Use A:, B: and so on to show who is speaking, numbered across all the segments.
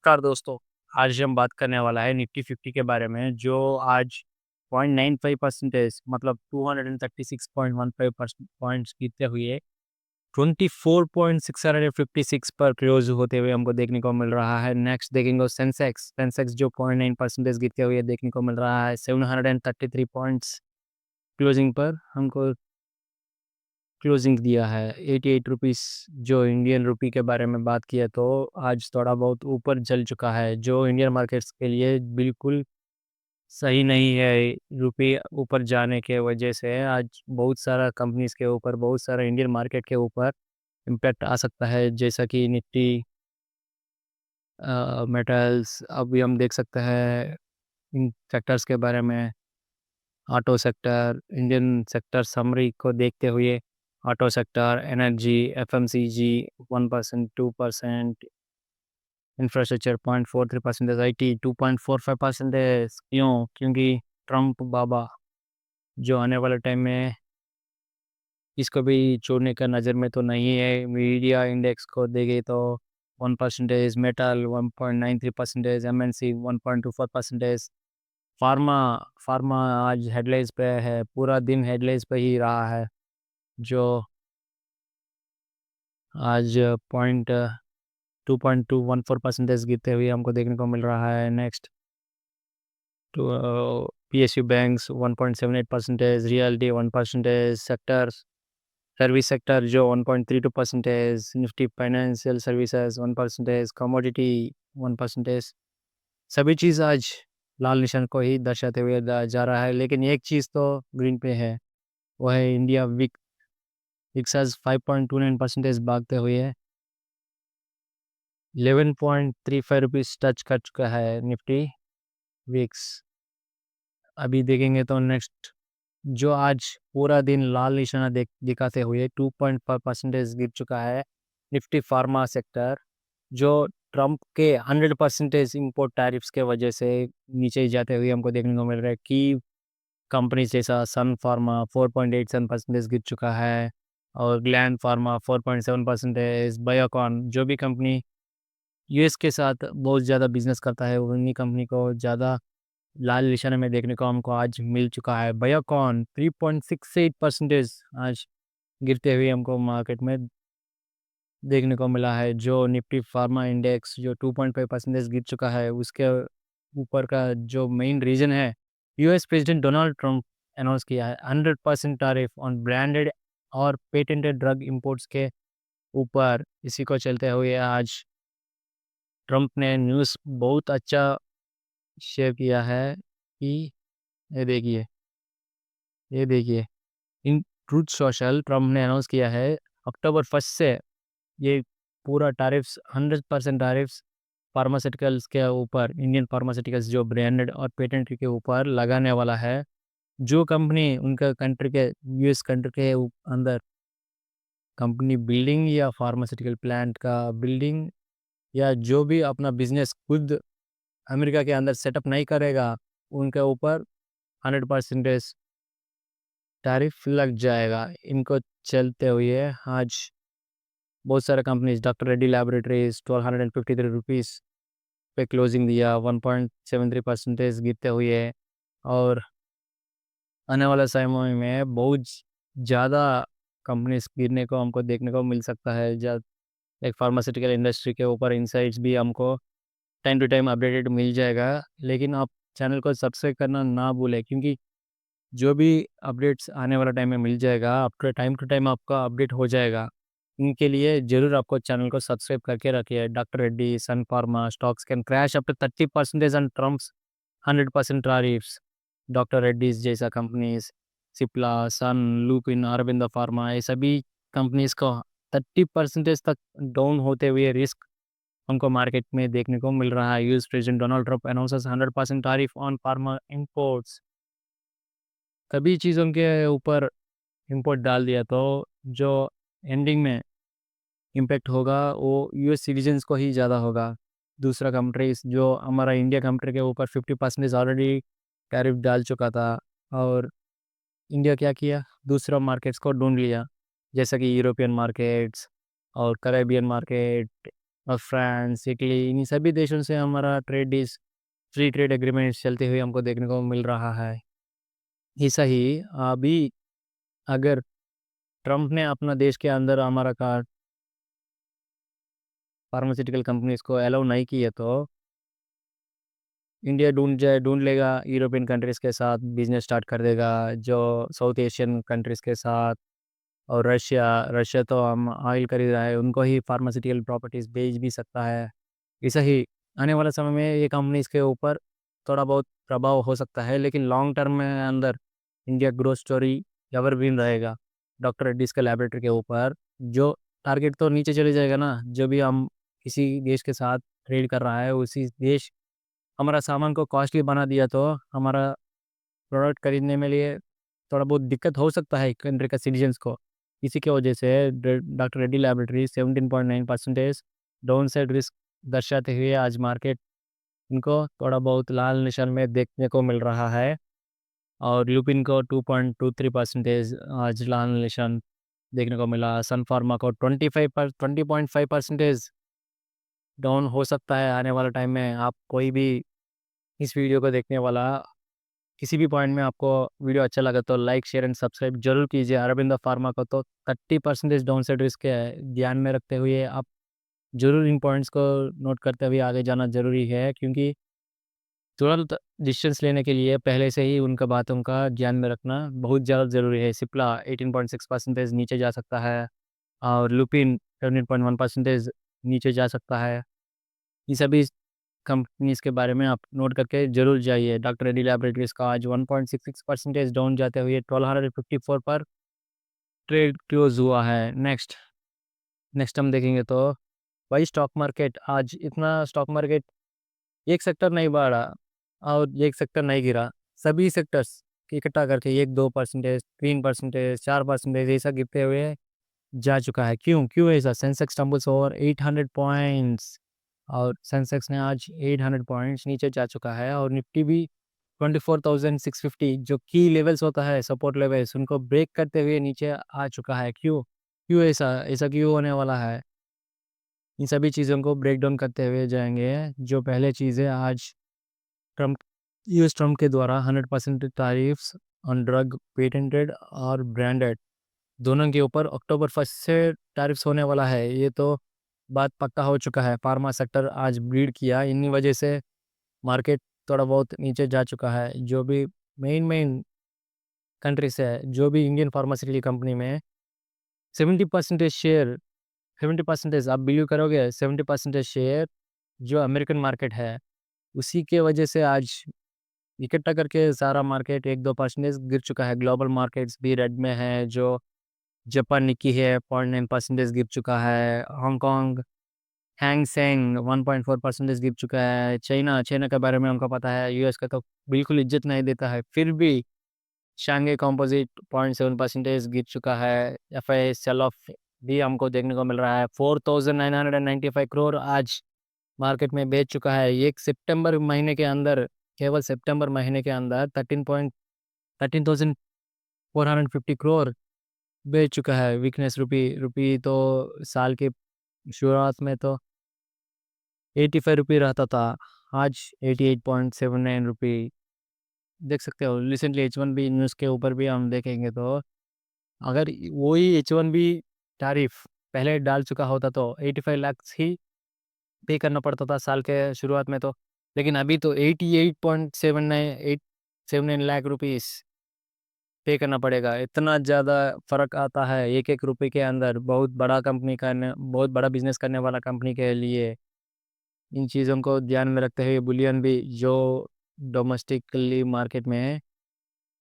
A: नमस्कार दोस्तों। आज हम बात करने वाला है निफ्टी 50 के बारे में जो आज 0.95% मतलब 236.15 पॉइंट्स गिरते हुए 24.656 पर क्लोज होते हुए हमको देखने को मिल रहा है। नेक्स्ट देखेंगे सेंसेक्स जो 0.9% गिरते हुए देखने को मिल रहा है 733 पॉइंट्स क्लोजिंग पर हमको क्लोजिंग दिया है 88 रुपीस। जो इंडियन रुपी के बारे में बात किया तो आज थोड़ा बहुत ऊपर चल चुका है जो इंडियन मार्केट्स के लिए बिल्कुल सही नहीं है। रुपये ऊपर जाने के वजह से आज बहुत सारा कंपनीज के ऊपर बहुत सारा इंडियन मार्केट के ऊपर इम्पैक्ट आ सकता है, जैसा कि निफ्टी मेटल्स। अभी हम देख सकते हैं इन सेक्टर्स के बारे में। Auto sector, Indian sector summary को देखते हुए auto sector, energy, FMCG 1%, 2%, infrastructure 0.43%, IT 2.45%। क्योंकि ट्रम्प बाबा जो आने वाले टाइम में इसको भी छोड़ने का नज़र में तो नहीं है। मीडिया इंडेक्स को देखे तो 1%, मेटल 1.93%, एमएनसी 1.24%। फार्मा फार्मा आज हेडलाइंस पे है, पूरा दिन हेडलाइंस पे ही रहा है, जो आज 2.214% गिरते हुए हमको देखने को मिल रहा है। नेक्स्ट तो PSU banks 1.78%, realty 1%, sector service sector जो 1.32%, निफ्टी फाइनेंशियल सर्विसेज 1%, कमोडिटी 1%। सभी चीज़ आज लाल निशान को ही दर्शाते हुए जा रहा है, लेकिन एक चीज़ तो ग्रीन पे है, वो है इंडिया विक्स 5.29% भागते हुए 11.35 रुपीज़ टच कर चुका है निफ्टी विक्स। अभी देखेंगे तो नेक्स्ट जो आज पूरा दिन लाल निशाना दिखाते हुए 2.5% गिर चुका है निफ्टी फार्मा सेक्टर, जो ट्रम्प के 100% इंपोर्ट टैरिफ्स के वजह से नीचे ही जाते हुए हमको देखने को मिल रहा है कि कंपनी जैसा सन फार्मा 4.87% गिर चुका है, और ग्लैंड फार्मा 4.7%। बायोकॉन जो भी कंपनी यूएस के साथ बहुत ज़्यादा बिजनेस करता है, उन्हीं कंपनी को ज़्यादा लाल निशाने में देखने को हमको आज मिल चुका है। बायोकॉन 3.68% आज गिरते हुए हमको मार्केट में देखने को मिला है। जो निफ्टी फार्मा इंडेक्स जो 2.5% गिर चुका है, उसके ऊपर का जो मेन रीज़न है, US president Donald Trump announce किया है 100% टैरिफ ऑन ब्रांडेड और पेटेंटेड ड्रग इंपोर्ट्स के ऊपर। इसी को चलते हुए आज ट्रंप ने न्यूज़ बहुत अच्छा शेयर किया है कि ये देखिए, ये देखिए, इन ट्रूथ सोशल ट्रंप ने अनाउंस किया है अक्टूबर 1 से ये पूरा टैरिफ्स 100% टैरिफ्स फार्मास्यूटिकल्स के ऊपर, इंडियन फार्मास्यूटिकल्स जो ब्रांडेड और पेटेंट के ऊपर लगाने वाला है। जो कंपनी उनका कंट्री के यूएस कंट्री के अंदर कंपनी बिल्डिंग या फार्मास्यूटिकल प्लांट का बिल्डिंग या जो भी अपना बिजनेस खुद अमेरिका के अंदर सेटअप नहीं करेगा, उनके ऊपर 100% टैरिफ लग जाएगा। इनको चलते हुए आज बहुत सारे companies doctor Reddy laboratories 1253 rupees पे क्लोजिंग दिया, 1.73% गिरते हुए। और आने वाला समय में बहुत ज़्यादा कंपनीज गिरने को हमको देखने को मिल सकता है। एक फार्मास्यूटिकल इंडस्ट्री के ऊपर इनसाइट्स भी हमको टाइम टू टाइम अपडेटेड मिल जाएगा, लेकिन आप चैनल को सब्सक्राइब करना ना भूलें, क्योंकि जो भी अपडेट्स आने वाला टाइम में मिल जाएगा, आपका टाइम टू टाइम आपका अपडेट हो जाएगा। इनके लिए ज़रूर आपको चैनल को सब्सक्राइब करके रखिए। Doctor Reddy, Sun Pharma stocks can crash up to 30% on Trump's 100% tariffs. Doctor Reddy's जैसा कंपनीज, सिप्ला, सन, लुपिन, अरविंद फार्मा, ये सभी कंपनीज को 30% तक डाउन होते हुए रिस्क हमको मार्केट में देखने को मिल रहा है। US president Donald Trump announces 100% tariff on pharma imports. सभी चीज़ों के ऊपर इंपोर्ट डाल दिया तो जो एंडिंग में इम्पैक्ट होगा वो यूएस सिटीजन्स को ही ज़्यादा होगा। दूसरा कंट्रीज जो हमारा इंडिया कंट्री के ऊपर 50% ऑलरेडी टैरिफ डाल चुका था, और इंडिया क्या किया, दूसरा मार्केट्स को ढूंढ लिया, जैसा कि यूरोपियन मार्केट्स और कैरेबियन मार्केट, और फ्रांस, इटली, इन सभी देशों से हमारा फ्री ट्रेड एग्रीमेंट्स चलते हुए हमको देखने को मिल रहा है। ऐसा ही अभी अगर ट्रम्प ने अपना देश के अंदर हमारा का फार्मास्यूटिकल कंपनीज को अलाउ नहीं किया तो इंडिया ढूंढ लेगा, यूरोपियन कंट्रीज़ के साथ बिजनेस स्टार्ट कर देगा, जो साउथ एशियन कंट्रीज़ के साथ। और रशिया रशिया तो हम ऑयल खरीद रहा है, उनको ही फार्मास्यूटिकल प्रॉपर्टीज़ बेच भी सकता है। ऐसा ही आने वाले समय में ये कंपनीज़ के ऊपर थोड़ा बहुत प्रभाव हो सकता है, लेकिन लॉन्ग टर्म में अंदर इंडिया ग्रोथ स्टोरी एवरग्रीन रहेगा। डॉक्टर रेड्डीज़ के लैबोरेटरी के ऊपर जो टारगेट तो नीचे चले जाएगा ना, जो भी हम किसी देश के साथ ट्रेड कर रहा है, उसी देश हमारा सामान को कॉस्टली बना दिया तो हमारा प्रोडक्ट खरीदने में लिए थोड़ा बहुत दिक्कत हो सकता है कंट्री का सिटीजन्स को। इसी की वजह से doctor Reddy laboratory 17.9% down side risk दर्शाते हुए आज मार्केट इनको थोड़ा बहुत लाल निशान में देखने को मिल रहा है। और ल्यूपिन को 2.23% आज लाल निशान देखने को मिला। सन फार्मा को 20.5% डाउन हो सकता है आने वाला टाइम में। आप कोई भी इस वीडियो को देखने वाला किसी भी पॉइंट में आपको वीडियो अच्छा लगा तो लाइक शेयर एंड सब्सक्राइब जरूर कीजिए। अरविंद फार्मा को तो 30% डाउन साइड रिस्क है, ध्यान में रखते हुए आप जरूर इन पॉइंट्स को नोट करते हुए आगे जाना जरूरी है, क्योंकि तुरंत डिसीजंस लेने के लिए पहले से ही उनका बातों का ध्यान में रखना बहुत ज़्यादा ज़रूरी है। सिप्ला 18.6% नीचे जा सकता है और लुपिन 17.1% नीचे जा सकता है। ये सभी कंपनीज़ के बारे में आप नोट करके ज़रूर जाइए। डॉक्टर रेड्डी लैबोरेटरीज़ का आज 1.66% डाउन जाते हुए 1254 पर ट्रेड क्लोज़ हुआ है। नेक्स्ट हम देखेंगे तो वही स्टॉक मार्केट, आज इतना स्टॉक मार्केट एक सेक्टर नहीं बढ़ा और एक सेक्टर नहीं गिरा, सभी सेक्टर्स इकट्ठा करके 1-2%, 3%, 4% ऐसा गिरते हुए जा चुका है। क्यों क्यों ऐसा? सेंसेक्स टम्बल्स ओवर 800 पॉइंट्स और सेंसेक्स ने आज 800 पॉइंट्स नीचे जा चुका है। और निफ्टी भी 24,650 जो की लेवल्स होता है, सपोर्ट लेवल्स, उनको ब्रेक करते हुए नीचे आ चुका है। क्यों क्यों ऐसा ऐसा क्यों होने वाला है? इन सभी चीज़ों को ब्रेक डाउन करते हुए जाएंगे। जो पहले चीज़ें आज ट्रम्प यूएस ट्रम्प के द्वारा 100% टैरिफ्स ऑन ड्रग पेटेंटेड और ब्रांडेड दोनों के ऊपर अक्टूबर 1 से टैरिफ्स होने वाला है, ये तो बात पक्का हो चुका है। फार्मा सेक्टर आज ब्लीड किया, इन्हीं वजह से मार्केट थोड़ा बहुत नीचे जा चुका है। जो भी मेन कंट्रीज है, जो भी इंडियन फार्मास्यूटिकल कंपनी में 70% शेयर 70%, आप बिलीव करोगे, 70% शेयर जो अमेरिकन मार्केट है उसी के वजह से आज इकट्ठा करके सारा मार्केट 1-2% गिर चुका है। ग्लोबल मार्केट्स भी रेड में है। जो जापान निक्की है 0.9% गिर चुका है। हांगकांग हैंग सेंग 1.4% गिर चुका है। चाइना के बारे में हमको पता है, यूएस का तो बिल्कुल इज्जत नहीं देता है, फिर भी शांघाई कंपोजिट 0.7% गिर चुका है। एफआई सेल ऑफ भी हमको देखने को मिल रहा है। 4,995 करोड़ आज मार्केट में बेच चुका है। एक सितंबर महीने के अंदर, केवल सितंबर महीने के अंदर 13,450 करोड़ बेच चुका है। वीकनेस रुपी तो साल के शुरुआत में तो 85 रुपी रहता था, आज 88.79 रुपी देख सकते हो। रिसेंटली H1B न्यूज़ के ऊपर भी हम देखेंगे तो अगर वही H1B टैरिफ पहले डाल चुका होता तो 85 लाख ही पे करना पड़ता था साल के शुरुआत में तो, लेकिन अभी तो 88.79 लाख रुपीस पे करना पड़ेगा। इतना ज़्यादा फ़र्क आता है एक रुपये के अंदर। बहुत बड़ा बिजनेस करने वाला कंपनी के लिए इन चीज़ों को ध्यान में रखते हुए बुलियन भी जो डोमेस्टिकली मार्केट में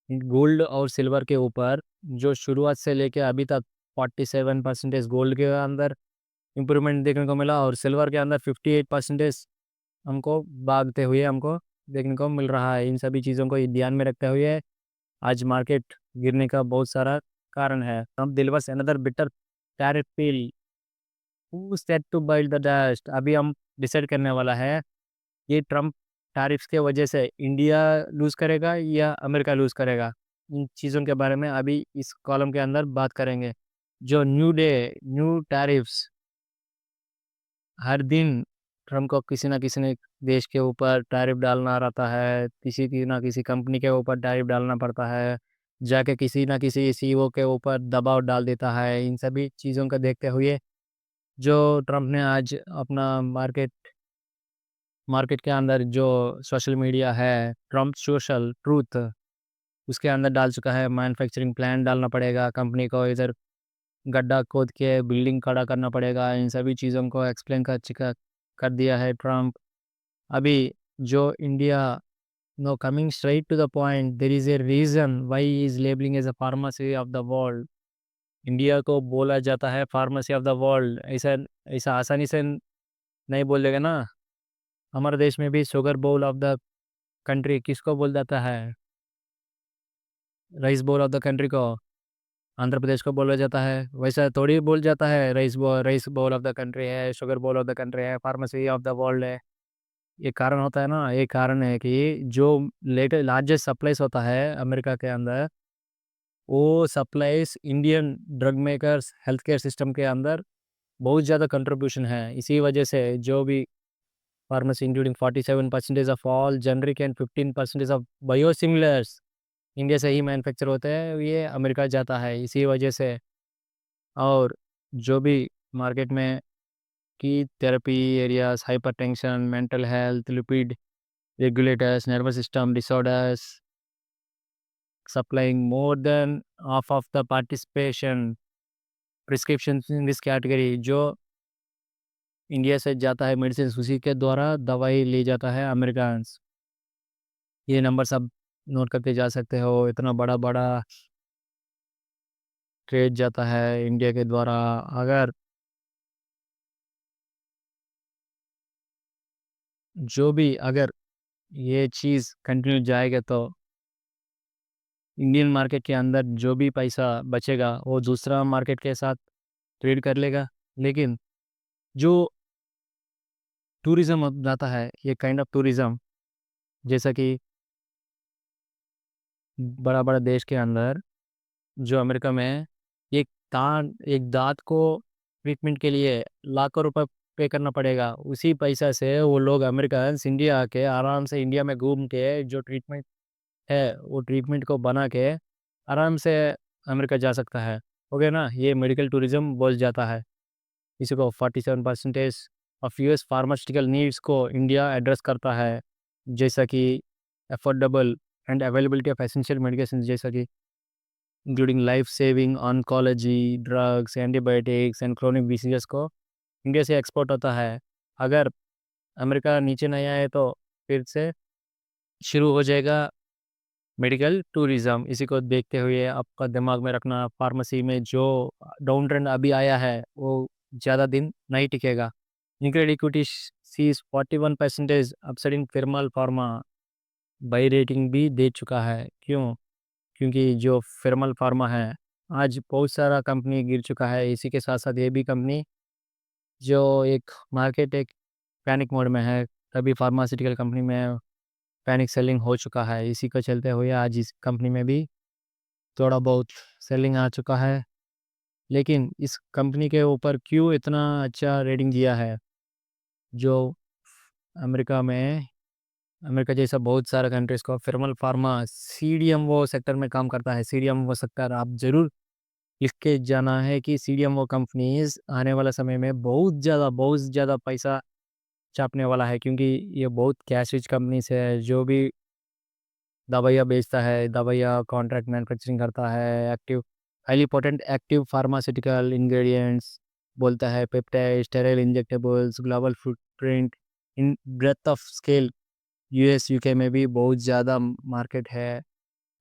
A: गोल्ड और सिल्वर के ऊपर जो शुरुआत से लेके अभी तक 47% गोल्ड के अंदर इम्प्रूवमेंट देखने को मिला और सिल्वर के अंदर 58% हमको भागते हुए हमको देखने को मिल रहा है। इन सभी चीज़ों को ध्यान में रखते हुए आज मार्केट गिरने का बहुत सारा कारण है। Trump delivers another bitter tariff bill, who said to bite the dust. अभी हम डिसाइड करने वाला है ये ट्रम्प टैरिफ्स के वजह से इंडिया लूज़ करेगा या अमेरिका लूज़ करेगा। इन चीज़ों के बारे में अभी इस कॉलम के अंदर बात करेंगे। जो न्यू टैरिफ्स हर दिन ट्रम्प को किसी ना किसी ने देश के ऊपर टैरिफ डालना रहता है, किसी की ना किसी कंपनी के ऊपर टैरिफ डालना पड़ता है, जाके किसी ना किसी सीईओ के ऊपर दबाव डाल देता है। इन सभी चीज़ों को देखते हुए जो ट्रम्प ने आज अपना मार्केट के अंदर जो सोशल मीडिया है, ट्रम्प सोशल ट्रूथ, उसके अंदर डाल चुका है। मैन्युफैक्चरिंग प्लान डालना पड़ेगा कंपनी को, इधर गड्ढा खोद के बिल्डिंग खड़ा करना पड़ेगा। इन सभी चीज़ों को एक्सप्लेन कर दिया है ट्रम्प। अभी जो India, no coming straight to the point, there is a reason why he is labeling as a pharmacy of the world. India को बोला जाता है फार्मेसी ऑफ द वर्ल्ड, ऐसा ऐसा आसानी से नहीं बोलेगा ना। हमारे देश में भी sugar bowl of the country किसको बोल जाता है? Rice bowl of the country को आंध्र प्रदेश को बोला जाता है। वैसा थोड़ी बोल जाता है rice bowl of the country है, sugar bowl of the country है, फार्मेसी ऑफ द वर्ल्ड है। ये कारण होता है ना, ये कारण है कि जो लार्जेस्ट सप्लाईज होता है अमेरिका के अंदर, वो supplies Indian drug makers health care system के अंदर बहुत ज़्यादा कंट्रीब्यूशन है। इसी वजह से जो भी pharmacy including 47% of all generic and 15% of biosimilars India से ही मैन्युफैक्चर होते हैं, ये अमेरिका जाता है इसी वजह से। और जो भी मार्केट में की therapy areas, hypertension, mental health, lipid regulators, nervous system disorders, supplying more than half of the participation prescriptions in this category, जो इंडिया से जाता है मेडिसिन, उसी के द्वारा दवाई ली जाता है अमेरिकन। ये नंबर सब नोट करते जा सकते हो। इतना बड़ा बड़ा ट्रेड जाता है इंडिया के द्वारा। अगर अगर ये चीज़ कंटिन्यू जाएगा तो इंडियन मार्केट के अंदर जो भी पैसा बचेगा वो दूसरा मार्केट के साथ ट्रेड कर लेगा। लेकिन जो टूरिज़्म अब जाता है, ये काइंड ऑफ टूरिज़्म, जैसा कि बड़ा बड़ा देश के अंदर जो अमेरिका में एक दांत को ट्रीटमेंट के लिए लाखों रुपए पे करना पड़ेगा, उसी पैसा से वो लोग अमेरिकन इंडिया आके आराम से इंडिया में घूम के जो ट्रीटमेंट है वो ट्रीटमेंट को बना के आराम से अमेरिका जा सकता है। हो गया ना, ये मेडिकल टूरिज्म बोल जाता है। इसी को 47% ऑफ यूएस फार्मास्यूटिकल नीड्स को इंडिया एड्रेस करता है, जैसा कि affordable and availability of essential medication, जैसा कि including life saving oncology drugs, antibiotics and chronic diseases को इंडिया से एक्सपोर्ट होता है। अगर अमेरिका नीचे नहीं आए तो फिर से शुरू हो जाएगा मेडिकल टूरिज़्म। इसी को देखते हुए आपका दिमाग में रखना, फार्मेसी में जो डाउन ट्रेंड अभी आया है वो ज़्यादा दिन नहीं टिकेगा। Incred equity sees 41% upside in Piramal pharma, buy rating भी दे चुका है। क्यों? क्योंकि जो फिरमल फार्मा है आज बहुत सारा कंपनी गिर चुका है। इसी के साथ साथ ये भी कंपनी जो एक पैनिक मोड में है, तभी फार्मास्यूटिकल कंपनी में पैनिक सेलिंग हो चुका है। इसी को चलते हुए आज इस कंपनी में भी थोड़ा बहुत सेलिंग आ चुका है। लेकिन इस कंपनी के ऊपर क्यों इतना अच्छा रेटिंग दिया है? जो अमेरिका जैसा बहुत सारा कंट्रीज़ को फिरमल फार्मा सीडीएमओ सेक्टर में काम करता है। सीडीएमओ सेक्टर आप ज़रूर लिख के जाना है कि सीडीएमओ कंपनीज़ आने वाला समय में बहुत ज़्यादा पैसा छापने वाला है, क्योंकि ये बहुत कैश रिच कंपनीज़ है। जो भी दवाइयाँ बेचता है, दवाइयाँ कॉन्ट्रैक्ट मैन्युफैक्चरिंग करता है, highly potent active pharmaceutical ingredients बोलता है, peptide, sterile injectables, global footprint in breadth of scale US UK में भी बहुत ज़्यादा मार्केट है।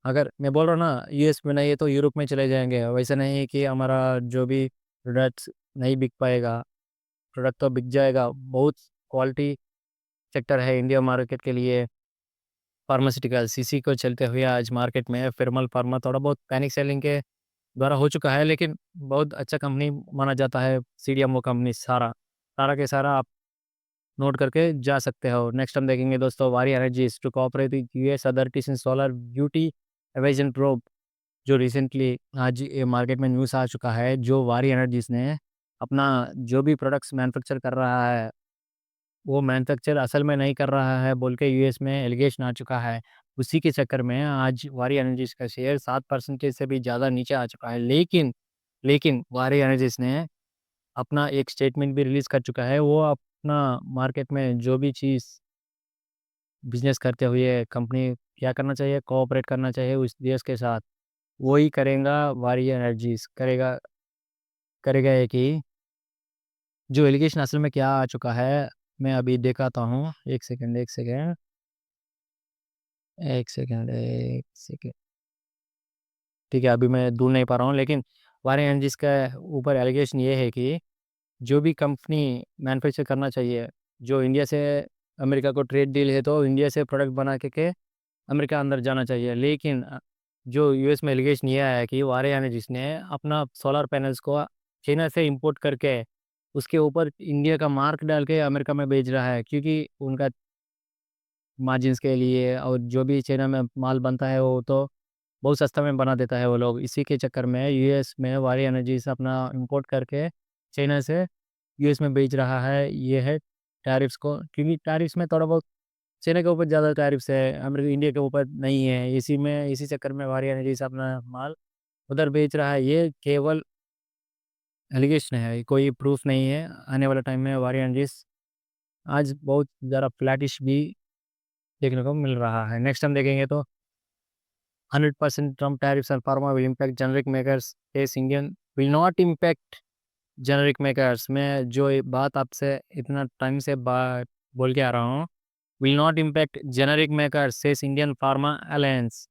A: अगर मैं बोल रहा हूँ ना यूएस में नहीं है तो यूरोप में चले जाएंगे। वैसा नहीं है कि हमारा जो भी प्रोडक्ट्स नहीं बिक पाएगा, प्रोडक्ट तो बिक जाएगा। बहुत क्वालिटी सेक्टर है इंडिया मार्केट के लिए फार्मास्यूटिकल। इसी को चलते हुए आज मार्केट में फिरमल फार्मा थोड़ा बहुत पैनिक सेलिंग के द्वारा हो चुका है, लेकिन बहुत अच्छा कंपनी माना जाता है सीडीएमओ कंपनी। सारा के सारा आप नोट करके जा सकते हो। नेक्स्ट हम देखेंगे दोस्तों, Waaree Energies to cooperate with US authorities in solar duty evasion probe. जो रिसेंटली आज ये मार्केट में न्यूज़ आ चुका है, जो वारी एनर्जीज ने अपना जो भी प्रोडक्ट्स मैन्युफैक्चर कर रहा है, वो मैन्युफैक्चर असल में नहीं कर रहा है बोल के यूएस में एलिगेशन आ चुका है। उसी के चक्कर में आज वारी एनर्जीज़ का शेयर 7% से भी ज़्यादा नीचे आ चुका है। लेकिन वारी एनर्जीज़ ने अपना एक स्टेटमेंट भी रिलीज़ कर चुका है। वो अपना मार्केट में जो भी चीज़ बिज़नेस करते हुए कंपनी क्या करना चाहिए, कोऑपरेट करना चाहिए उस देश के साथ, वो ही करेगा वारी एनर्जीज़ करेगा करेगा ये कि जो एलिगेशन असल में क्या आ चुका है, मैं अभी दिखाता हूँ। 1 सेकंड, 1 सेकंड, 1 सेकंड, 1 सेकंड। ठीक है, अभी मैं ढूँढ नहीं पा रहा हूँ, लेकिन वारी एनर्जीज़ का ऊपर एलिगेशन ये है कि जो भी कंपनी मैन्युफैक्चर करना चाहिए, जो इंडिया से अमेरिका को ट्रेड डील है, तो इंडिया से प्रोडक्ट बना के अमेरिका अंदर जाना चाहिए। लेकिन जो यूएस में एलिगेशन ये आया है कि वारे एनर्जीज़ ने अपना सोलर पैनल्स को चाइना से इंपोर्ट करके उसके ऊपर इंडिया का मार्क डाल के अमेरिका में भेज रहा है, क्योंकि उनका मार्जिन्स के लिए, और जो भी चाइना में माल बनता है वो तो बहुत सस्ता में बना देता है वो लोग। इसी के चक्कर में यूएस में वारी एनर्जीज़ अपना इंपोर्ट करके चाइना से यूएस में बेच रहा है। ये है टैरिफ्स को, क्योंकि टैरिफ्स में थोड़ा बहुत चाइना के ऊपर ज़्यादा टैरिफ्स है, अमेरिका इंडिया के ऊपर नहीं है। इसी चक्कर में वारी एनर्जीज़ अपना माल उधर बेच रहा है। ये केवल एलिगेशन है, कोई प्रूफ नहीं है। आने वाला टाइम में वारी एनर्जीज़ आज बहुत ज़्यादा फ्लैटिश भी देखने को मिल रहा है। नेक्स्ट हम देखेंगे तो 100% Trump tariffs on pharma will impact generic makers case Indian will not impact generic makers। मैं जो ये बात आपसे इतना टाइम से बोल के आ रहा हूँ, will not impact generic makers says Indian Pharma Alliance।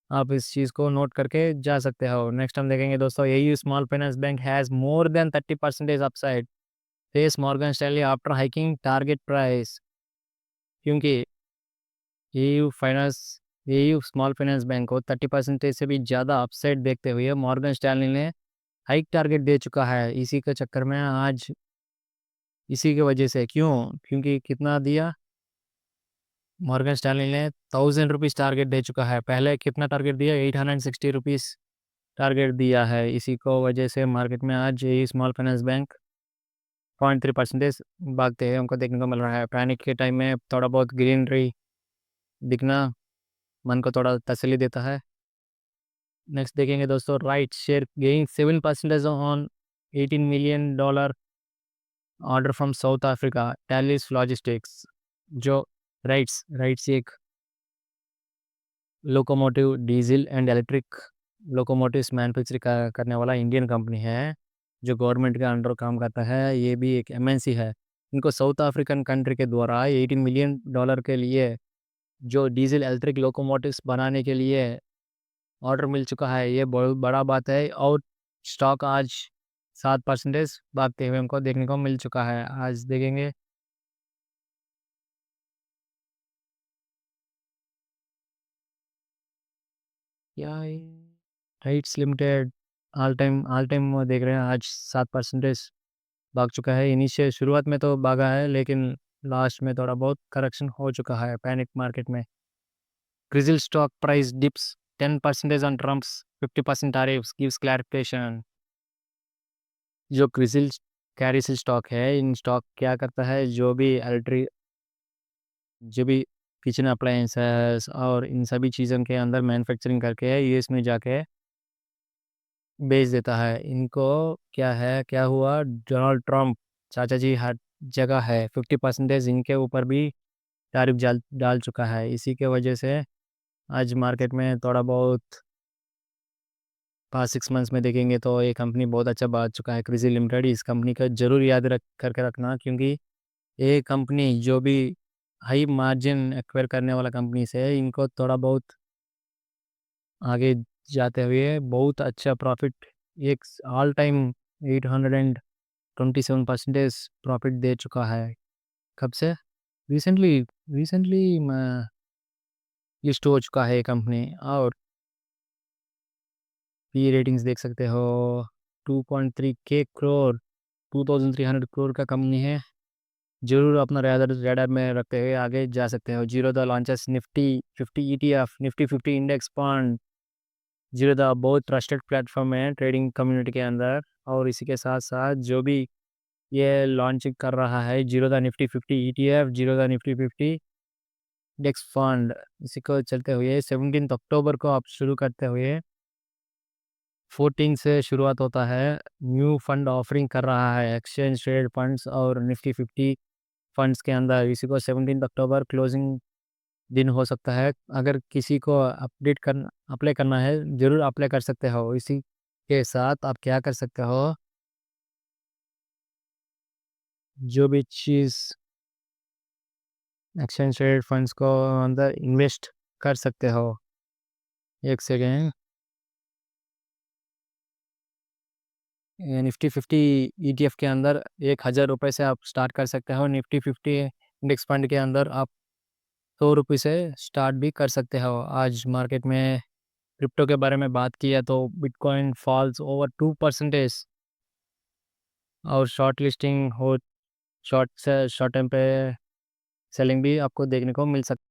A: आप इस चीज़ को नोट करके जा सकते हो। नेक्स्ट हम देखेंगे दोस्तों, A U small finance bank has more than 30% upside face Morgan Stanley after hiking target price. क्योंकि A U finance A U small finance bank को 30% से भी ज़्यादा अपसाइड देखते हुए मॉर्गन स्टैनली ने हाइक टारगेट दे चुका है। इसी के चक्कर में आज इसी की वजह से, क्योंकि कितना दिया मॉर्गन स्टैनली ने, 1000 रुपीज़ टारगेट दे चुका है। पहले कितना टारगेट दिया, 860 रुपीज़ टारगेट दिया है। इसी को वजह से मार्केट में आज ये स्मॉल फाइनेंस बैंक 0.3% भागते हैं, उनको देखने को मिल रहा है। पैनिक के टाइम में थोड़ा बहुत ग्रीनरी दिखना मन को थोड़ा तसल्ली देता है। नेक्स्ट देखेंगे दोस्तों, RITES share gaining 7% on $18 million order from South Africa Tallis logistics. जो राइट्स एक locomotive diesel and electric locomotives manufacture करने वाला इंडियन कंपनी है, जो गवर्नमेंट के अंडर काम करता है। ये भी एक एमएनसी है। इनको साउथ अफ्रीकन कंट्री के द्वारा $18 million के लिए जो डीजल इलेक्ट्रिक लोकोमोटिव्स बनाने के लिए ऑर्डर मिल चुका है। ये बहुत बड़ा बात है, और स्टॉक आज 7% भागते हुए हमको देखने को मिल चुका है। आज देखेंगे क्या है, राइट्स लिमिटेड ऑल टाइम वो देख रहे हैं, आज 7% भाग चुका है। इनिशियल शुरुआत में तो भागा है, लेकिन लास्ट में थोड़ा बहुत करेक्शन हो चुका है पैनिक मार्केट में। CRISIL stock price dips 10% on Trump's 50% tariffs gives clarification। जो क्रिसिल कैरिसिल स्टॉक है, इन स्टॉक क्या करता है, जो भी किचन अप्लायंसेस और इन सभी चीज़ों के अंदर मैन्युफैक्चरिंग करके यूएस में जाके बेच देता है। इनको क्या हुआ, डोनाल्ड ट्रम्प चाचा जी हर जगह है, 50% इनके ऊपर भी टैरिफ डाल चुका है। इसी के वजह से आज मार्केट में थोड़ा बहुत पास्ट 6 मंथ्स में देखेंगे तो ये कंपनी बहुत अच्छा भाग चुका है, क्रिसिल लिमिटेड। इस कंपनी का ज़रूर याद करके रखना, क्योंकि ये कंपनी जो भी हाई मार्जिन एक्वायर करने वाला कंपनी से, इनको थोड़ा बहुत आगे जाते हुए बहुत अच्छा प्रॉफिट, एक ऑल टाइम 827% प्रॉफिट दे चुका है। कब से, रिसेंटली रिसेंटली लिस्ट हो चुका है ये कंपनी। और पी रेटिंग्स देख सकते हो, 2.3 करोड़ 2300 करोड़ का कंपनी है। जरूर अपना रैडर में रखते हुए आगे जा सकते हो। Zero the launches Nifty 50 ETF Nifty 50 index fund Zerodha बहुत ट्रस्टेड प्लेटफॉर्म है ट्रेडिंग कम्युनिटी के अंदर। और इसी के साथ साथ जो भी ये लॉन्च कर रहा है Zerodha Nifty 50 ETF, Zerodha Nifty 50 डेक्स फंड, इसी को चलते हुए 17 अक्टूबर को आप शुरू करते हुए 14 से शुरुआत होता है। न्यू फंड ऑफरिंग कर रहा है एक्सचेंज ट्रेड फंड्स और निफ्टी 50 फंड्स के अंदर। इसी को 17 अक्टूबर क्लोजिंग दिन हो सकता है। अगर किसी को अपडेट कर अप्लाई करना है ज़रूर अप्लाई कर सकते हो। इसी के साथ आप क्या कर सकते हो, जो भी चीज़ एक्सचेंज ट्रेड फंड्स को अंदर इन्वेस्ट कर सकते हो। एक सेकेंड, निफ्टी 50 ETF के अंदर 1,000 रुपये से आप स्टार्ट कर सकते हो। निफ्टी 50 इंडेक्स फंड के अंदर आप 100 रुपये से स्टार्ट भी कर सकते हो। आज मार्केट में क्रिप्टो के बारे में बात की है तो बिटकॉइन फॉल्स ओवर 2%, और शॉर्ट लिस्टिंग हो, शॉर्ट से शॉर्ट टाइम पे सेलिंग भी आपको देखने को मिल सकती है।